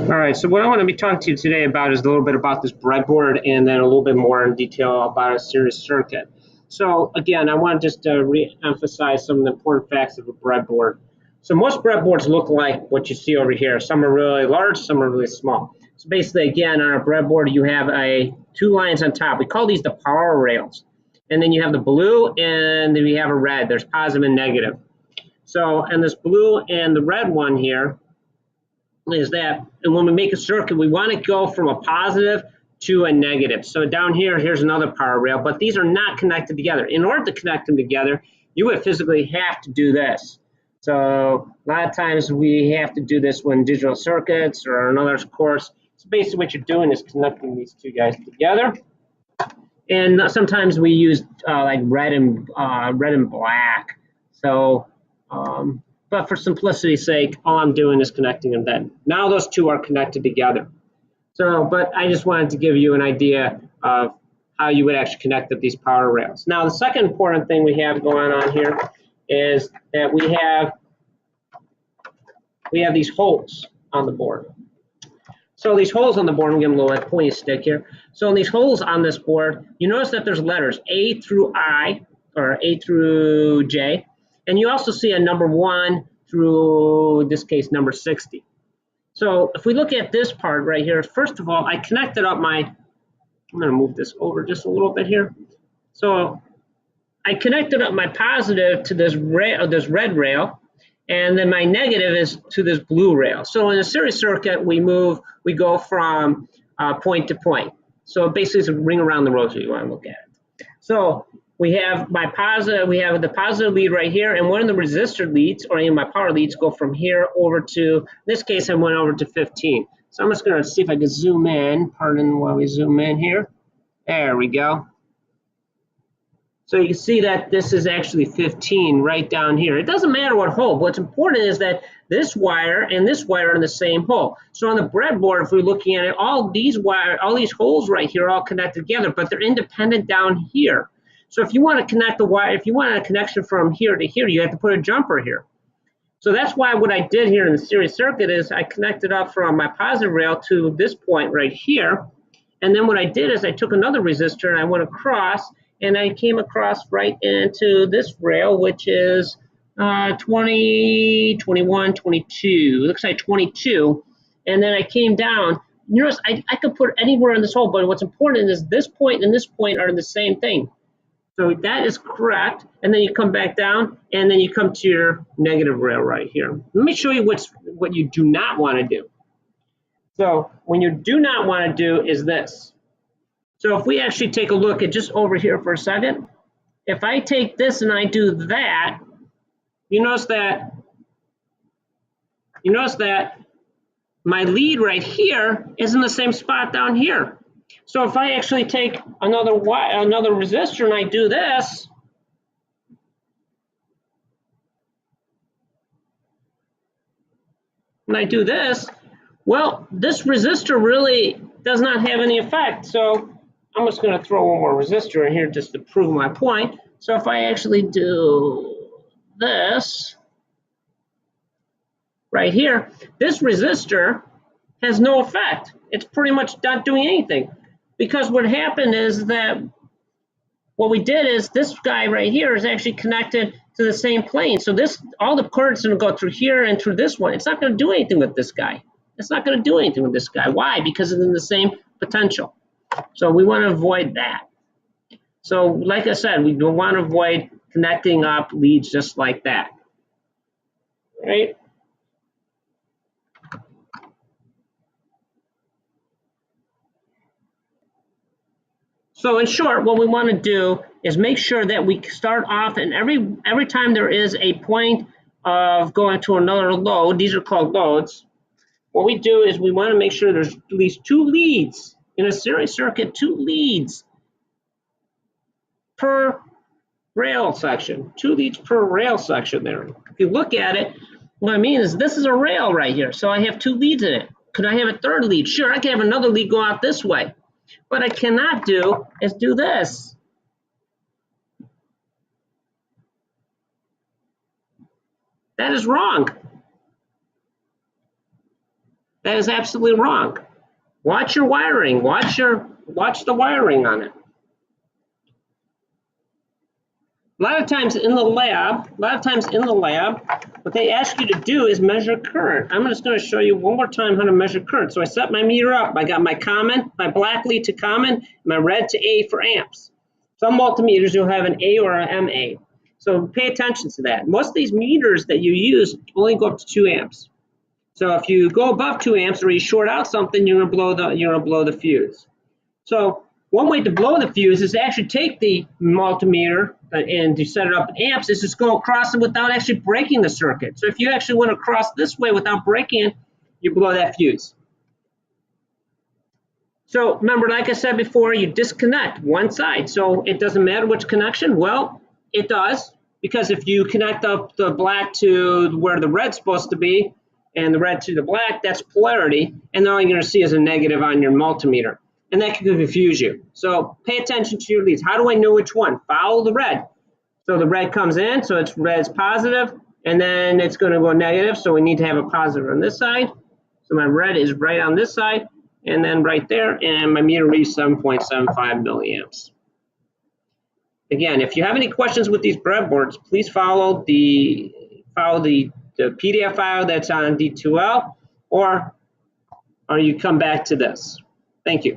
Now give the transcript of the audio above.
All right, so what I want to be talking to you today about is a little bit about this breadboard and then a little bit more in detail about a series circuit. So again, I want to just re-emphasize some of the important facts of a breadboard. So most breadboards look like what you see over here. Some are really large, some are really small. So basically, again, on a breadboard, you have two lines on top. We call these the power rails. And then you have the blue and then you have a red. There's positive and negative. So, and this blue and the red one here is that, and when we make a circuit, we want to go from a positive to a negative. So down here, here's another power rail, but these are not connected together. In order to connect them together, you would physically have to do this. So a lot of times we have to do this when digital circuits or another course. So basically what you're doing is connecting these two guys together. And sometimes we use like red and black. So, but for simplicity's sake, all I'm doing is connecting them then. Now those two are connected together. So, but I just wanted to give you an idea of how you would actually connect up these power rails. Now, the second important thing we have going on here is that we have these holes on the board. So these holes on the board, I'm giving a little pointy stick here. So in these holes on this board, you notice that there's letters A through I, or A through J. And you also see a number 1 through, in this case, number 60. So if we look at this part right here, first of all, I connected up I'm going to move this over just a little bit here. So I connected up my positive to this red rail, and then my negative is to this blue rail. So in a series circuit, we go from point to point. So basically it's a ring around the rosy, you want to look at it. So we have the positive lead right here, and one of the resistor leads, or any of my power leads, go from here over to, in this case, I went over to 15. So I'm just going to see if I can zoom in. Pardon while we zoom in here. There we go. So you can see that this is actually 15 right down here. It doesn't matter what hole. What's important is that this wire and this wire are in the same hole. So on the breadboard, if we're looking at it, all these holes right here are all connected together, but they're independent down here. So if you want to connect the wire, if you want a connection from here to here, you have to put a jumper here. So that's why what I did here in the series circuit is I connected up from my positive rail to this point right here. And then what I did is I took another resistor and I went across, and I came across right into this rail, which is 20, 21, 22. It looks like 22. And then I came down. Notice I could put anywhere in this hole, but what's important is this point and this point are the same thing. So that is correct. And then you come back down, and then you come to your negative rail right here. Let me show you what you do not want to do. So what you do not want to do is this. So if we actually take a look at just over here for a second, if I take this and I do that, you notice that my lead right here is in the same spot down here. So if I actually take another resistor and I do this, well, this resistor really does not have any effect. So I'm just going to throw one more resistor in here just to prove my point. So if I actually do this right here, this resistor has no effect. It's pretty much not doing anything. Because what happened is that what we did is this guy right here is actually connected to the same plane. So all the current's going to go through here and through this one. It's not going to do anything with this guy. It's not going to do anything with this guy. Why? Because it's in the same potential. So we want to avoid that. So like I said, we don't want to avoid connecting up leads just like that. Right? So in short, what we want to do is make sure that we start off, and every time there is a point of going to another load, these are called loads, what we do is we want to make sure there's at least 2 leads in a series circuit, 2 leads per rail section, 2 leads per rail section there. If you look at it, what I mean is this is a rail right here, so I have 2 leads in it. Could I have a third lead? Sure, I can have another lead go out this way. What I cannot do is do this. That is wrong. That is absolutely wrong. Watch your wiring. Watch the wiring on it. A lot of times in the lab, what they ask you to do is measure current. I'm just going to show you one more time how to measure current. So I set my meter up. I got my common, my black lead to common, my red to A for amps. Some multimeters you'll have an A or an MA. So pay attention to that. Most of these meters that you use only go up to 2 amps. So if you go above 2 amps or you short out something, you're gonna blow the fuse. So one way to blow the fuse is to actually take the multimeter and to set it up in amps is just go across it without actually breaking the circuit. So if you actually went across this way without breaking it, you blow that fuse. So remember, like I said before, you disconnect one side. So it doesn't matter which connection. Well, it does, because if you connect up the black to where the red's supposed to be and the red to the black, that's polarity. And all you're going to see is a negative on your multimeter. And that can confuse you. So pay attention to your leads. How do I know which one? Follow the red. So the red comes in, so it's red's positive, and then it's going to go negative. So we need to have a positive on this side. So my red is right on this side, and then right there, and my meter reads 7.75 milliamps. Again, if you have any questions with these breadboards, please follow the PDF file that's on D2L, or you come back to this. Thank you.